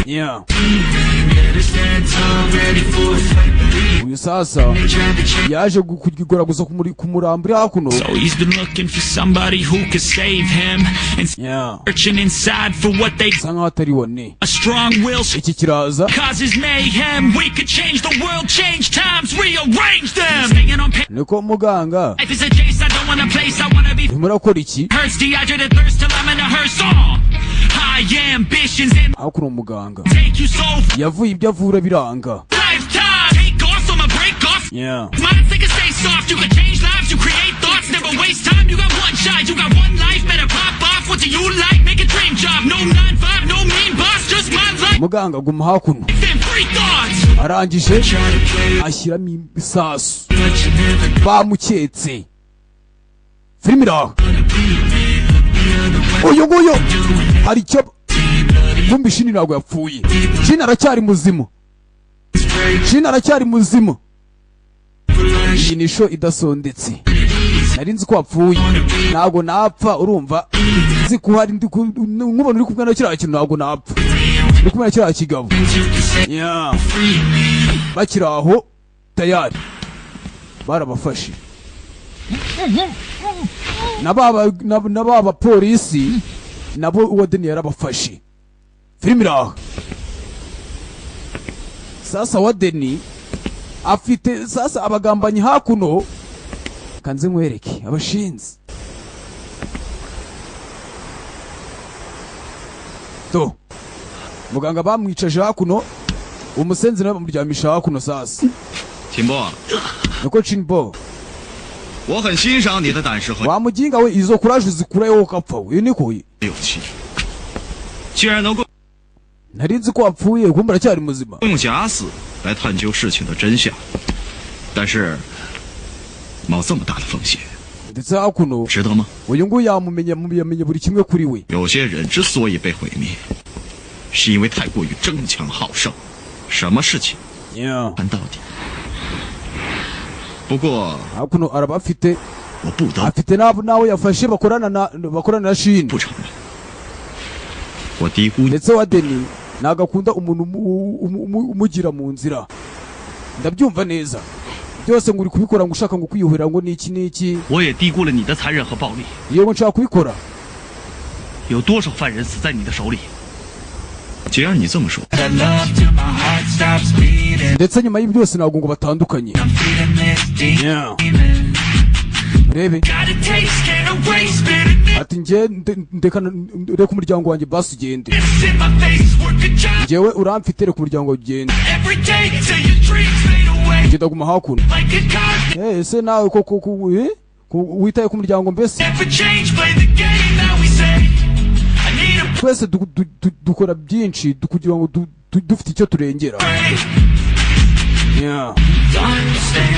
yeah uyu sasa yaje kugikora gusa kumurambira hakuno. So he's been looking for somebody who could save him and searching inside for what they sanga atari wone. A strong will iki kiraza causes mayhem. We could change the world, change times, rearrange them. Staying on niko muganga life is a chase, I don't wanna place, I wanna be murakora iki hurts, dehydrated thirst till I'm in a hearse song. High ambitions and hakuno muganga take you so yavuye ibyo avura biranga. lifetime. Take off, so I'ma break off. Minds they can stay soft, you can change lives, you create thoughts, never waste time. You got one shot, you got one life, better pop off. What do you like? Make a dream job. No 9-5, no mean boss, just my life. Muganga guma hakuno arangije ashyiramo ibisasu bamuketse. Filime iraho uyu nguyu hari icyo kumbi Shini ntabwo yapfuye. Shini aracyari muzima. Shini aracyari muzima. Iyi ni show idasondetse. Nari nzi ko wapfuye ntabwo napfa urumva nzi ko hari nk'umuntu uri kumwe na kiriya kintu ntabwo napfa uri kumwe na kiriya kigabo bakiri aho tayari barabafashe n'aba polisi nabo uwadeni yarabafashe. Filime iraho sasa wadeni afite sasa abagambanyi hakuno kanze nkwereke abashinzi to muganga bamwicaje hakuno umusenzi nawe bamuryamisha hakuno sasa. Timbo niko Chinbo 我很欣赏你的胆识和 wamuginga we izo courage zikurayo ukapfa we niko 勇气，居然能够 nari nzi ko wapfuye kumbe aracyari muzima 用假死来探究事情的真相，但是冒这么大的风险， ndetse hakuno 值得吗？ uyu nguyu yamenye buri kimwe kuri we. 有些人之所以被毁灭，是因为太过于争强好胜，什么事情办到底。不过 hakuno arabafite 我不得 afite nawe yafashe bakorana na Shini 不承认，我低估 ndetse wadeni nagakunda umuntu umugira mu nzira. Ndabyumva neza byose nguri kubikora ngo ushaka ngo kwiyuhira ngo niki niki. 我也低估了你的残忍和暴力。 yego nshaka kubikora 有多少犯人死在你的手里？ 既然你这么说， ndetse nyuma y'ibi byose ntabwo ngo batandukanye. Rebe ati njye reka umuryango wanjye basi ugende njyewe uramfite reka umuryango ugende ngenda guma hakuno. Ese nawe koko witaye ku muryango mbese twese dukora byinshi kugira ngo dufite icyo turengera.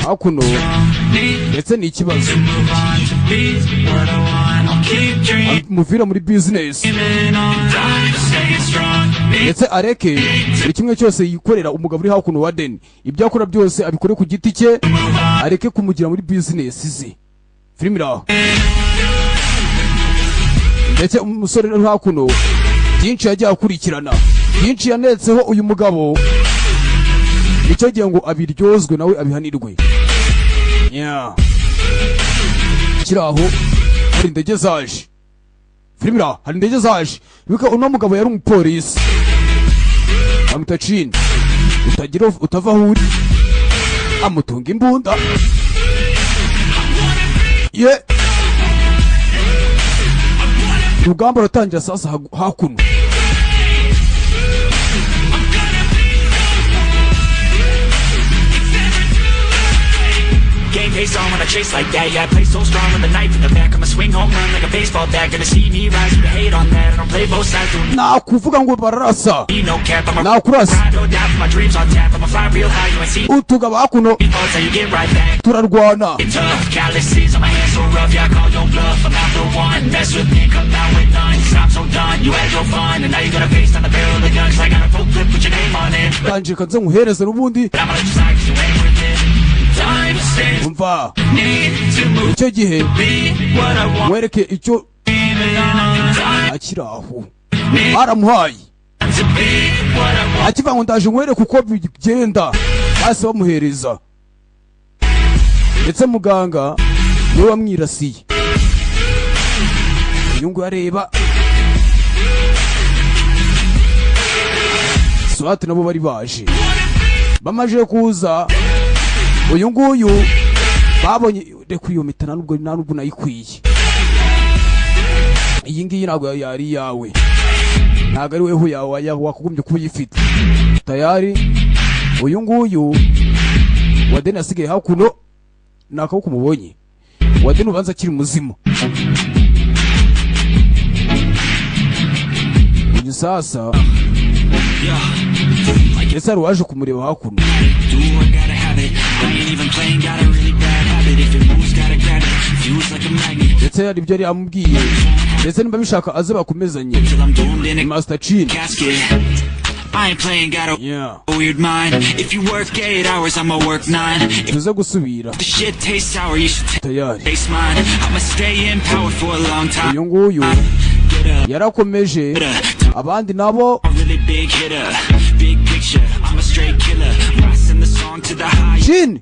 hakuno ndetse ni ikibazo muvira muri business ndetse areke buri kimwe cyose yikorera umugabo uri hakuno wa deni ibyo akora byose abikore ku giti cye areke kumugira muri business ze. Filime iraho ndetse umusore uri hakuno byinshi yagiye akurikirana byinshi yanetseho uyu mugabo icyo gihe ngo abiryozwe nawe abihanirwe. kiraho hari indege zaje. Filime iraho hari indege zaje bika uno mugabo yari umupolisi amwita Chini utagira utava aho uri amutunga imbunda urugamba rutangira sasa hakuno. Game face on when I chase like that. Yeah, I play so strong with the knife in the back. I'ma swing home run like a baseball bat. Gonna see me rise, you hate on that. I don't play both sides. Nakuvuga ngo bararasa No cap, I'm a nakurasa ride or die for my dreams on tap. I'ma fly real high, you ain't seen utugaba hakuno how you get right back. turarwana. It's tough, calluses on my hands so rough. Yeah, I call your bluff, I'm not the one. Mess with me, come down with none. Stop so done, you had your fun. And now you're gonna face on the barrel of the guns. I got a full clip, put your name on it. Kanje kanze nguhereze n'ubundi But I'ma let you slide 'cause you ain't with it. Time stands, umva need to move, icyo gihe be what I want. mwereke icyo Time akiri aho baramuhaye akiva ngo ndaje nkwereke uko bigenda basi bamuhereza, ndetse muganga niwe wamwirasiye. uyu nguyu areba swati nabo bari baje, bamaje kuza uyu nguyu babonye reka iyo mita nubwo nayikwiye, iyi ngiyi ntabwo yari iyawe, ntabwo ari weho yawe wakugombye kuba uyifite tayari. uyu nguyu wadeni asigaye hakuno ni akaboko mubonye, wadeni ubanza akiri muzima. uyu sasa ndetse hari uwaje kumureba hakuno, ndetse hari ibyo yari amubwiye, ndetse nimba bishaka aze bakomezanye Master Chin. Yeah. tuze gusubira tayari. uyu nguyu yarakomeje, abandi nabo Chin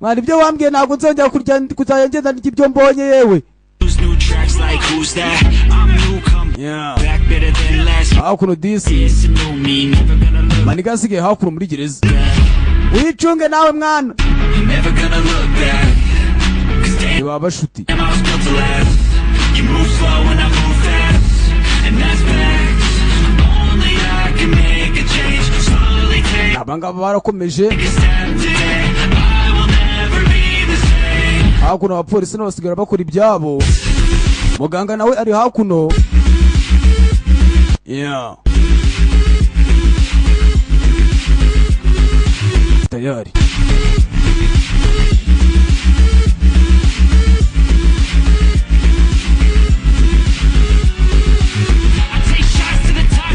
mwana ibyo wambwiye ntabwo nzongera kuzajya ngenda n'ibyo mbonye yewe. Yeah. hakuno disi maniga asigaye hakuno muri gereza, wicunge nawe mwana, ntibaba bashuti. abangaba barakomeje hakuno, abapolisi nabo basigara bakora ibyabo, muganga nawe ari hakuno. Yeah. tayari.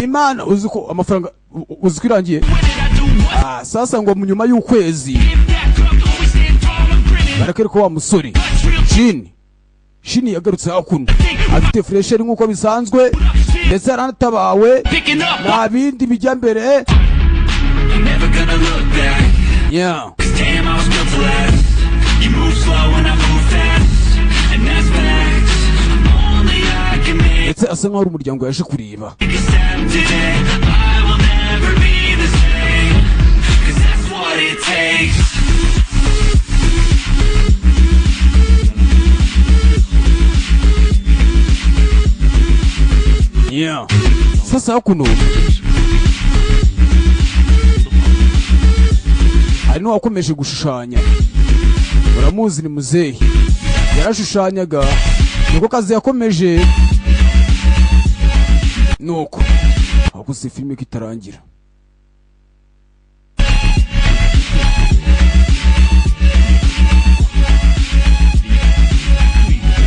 Imana uzi ko amafaranga uzi ko irangiye. Sasa ngo mu nyuma y'ukwezi barakwereka wa musore Chin yagarutse hakuno, afite fresher nk'uko bisanzwe, ndetse aranatabawe nta bindi bijya mbere. Yeah. ndetse asa nk'aho ari umuryango yaje kureba. Yeah. Sasa hakuno hari n'uwakomeje gushushanya, uramuzi ni muzehe, yarashushanyaga niko kazi yakomeje, nuko hakuze filime kitarangira.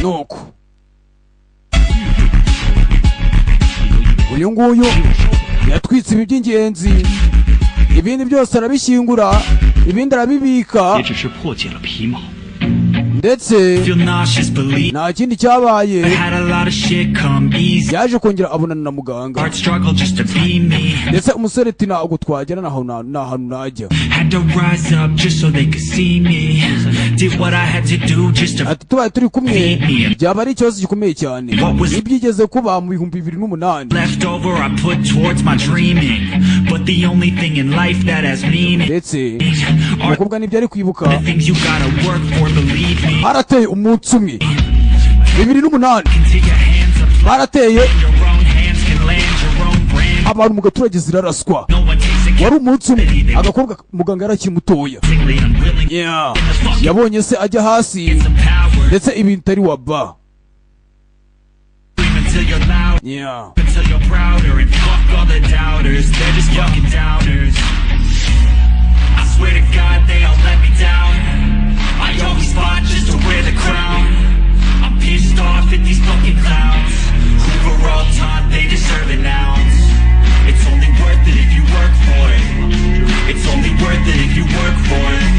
nuko uyu nguyu yatwitse ibi by'ingenzi, ibindi byose arabishyingura, ibindi arabibika, ndetse nta kindi cyabaye, yaje kongera abonana na muganga, ndetse umusore ati ntabwo twagera nta hantu najya, ati tubaye turi kumwe byaba ari ikibazo gikomeye cyane, ibyigeze kuba mu 2008, ndetse umukobwa nibyo ari kwibuka, harateye umunsi umwe 2008 barateye abantu mu gaturage ziraraswa, wari umunsi umwe, agakobwa muganga yarakiri mutoya, yabonye se ajya hasi, ndetse ibintu ari waba, swear to God they all let me down. I always fought just to wear the crown. I'm pissed off at these fucking clowns who were all taught they deserve an ounce. It's only worth it if you work for it. It's only worth it if you work for it.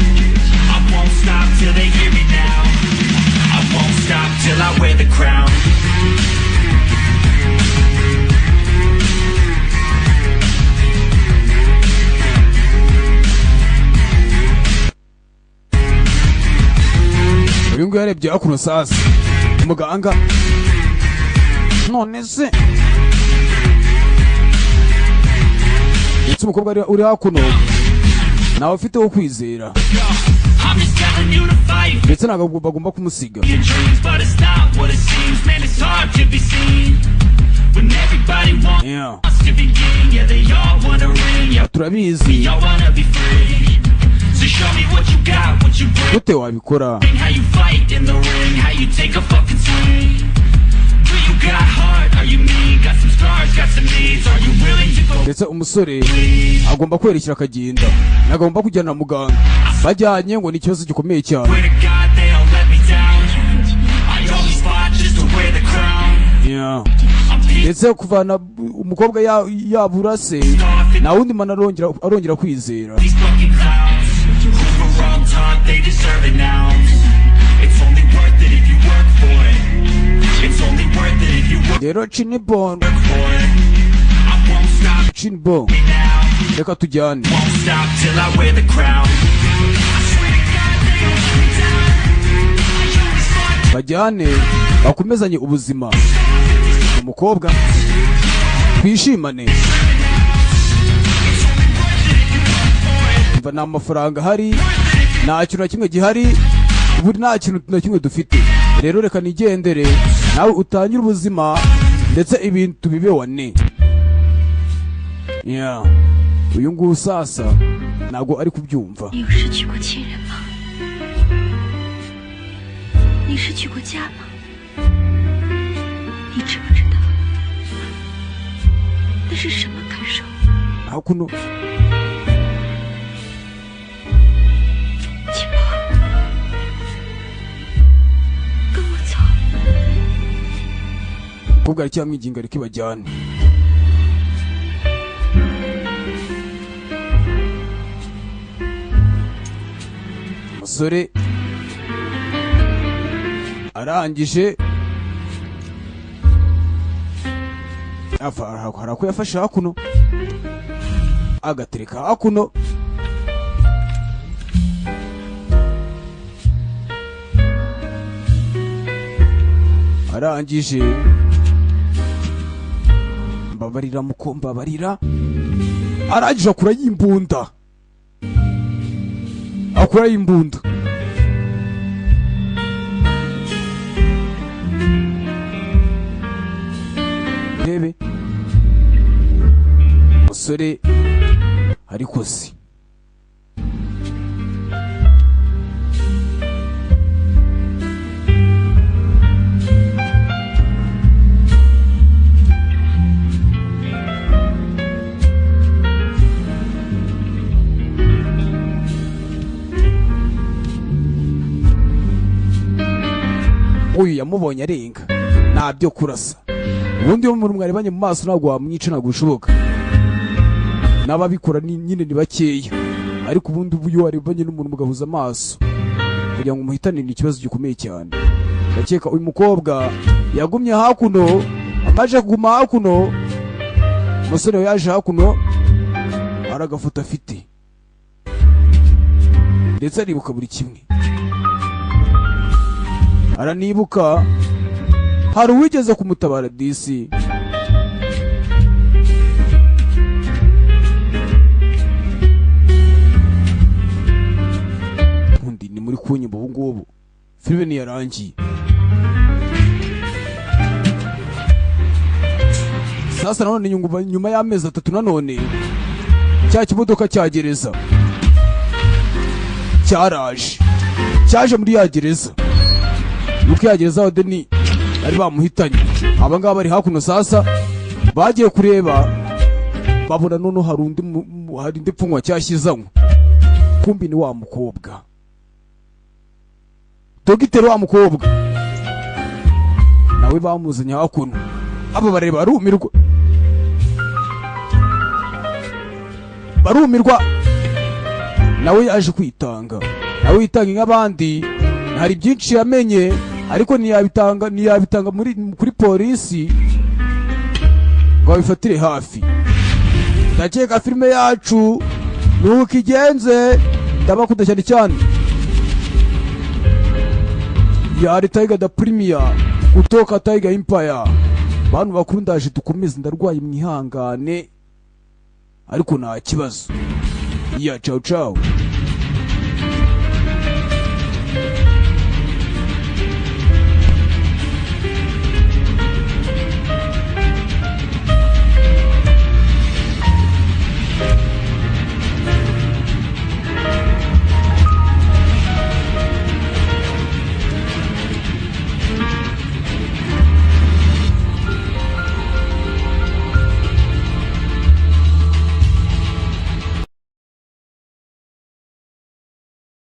I won't stop till they hear me now. I won't stop till I wear the crown. uyu nguyu yarebye hakuno sasa umuganga none se ndetse umukobwa uri hakuno nawe ufite wo kwizera ndetse ntabwo bagomba kumusiga. Yeah. Turabizi gute wabikora ndetse umusore agomba kwerekera akagenda agomba kujyana na muganga bajyanye ngo ni ikibazo gikomeye cyane. Yeah. ndetse kuvana umukobwa yabura se na wundi mana arongera kwizera. rero Chinibon reka tujyane. bajyane bakomezanye ubuzima umukobwa twishimane. mva nta mafaranga hari nta kintu na kimwe gihari ubu nta kintu na kimwe dufite rero reka nigendere nawe utangire ubuzima ndetse ibintu bibe wane. Yeah. uyu nguyu sasa ntabwo ari kubyumva. hakuno kubwa ari cyamwijinga reka ibajyane. umusore arangije hari ako yafashe hakuno agatereka hakuno arangije mbabarira muko mbabarira arangije akura y'imbunda rebe umusore ariko si uyu yamubonye arenga ntabyo kurasa ubundi yo muri mwarebanye mu maso ntabwo wamwica ntabwo bishoboka n'ababikora nyine ni bakeya ariko ubundi uyu warebanye n'umuntu mugahuza amaso kugira ngo umuhitane ni ikibazo gikomeye cyane. ndakeka uyu mukobwa yagumye hakuno amaje kuguma hakuno umusore yaje hakuno aragafoto afite ndetse aribuka buri kimwe aranibuka hari uwigeze kumutabara disi undi ni muri kunyimba ubu ngubu filime niyarangiye sasa nanone nyuma y'amezi 3 nanone cya kimodoka cya gereza cyaje muri ya gereza nuko yagereza wadeni bari bamuhitanye abangaba bari hakuno sasa bagiye kureba babona none hari indi pfungwa cyashyizanywe kumbi ni wa mukobwa dogiteri wa mukobwa nawe bamuzanye hakuno abo bareba barumirwa nawe yaje kwitanga nawe yitanga nk'abandi hari byinshi yamenye ariko ntiyabitanga kuri polisi ngo babifatire hafi. ndakeka filime yacu nuko igenze ndabakunda cyane yari Tiger da Premier kutoka Tiger Empire. Bantu bakuru ndaje dukomeze, ndarwaye mwihangane ariko nta kibazo. Ciao ciao.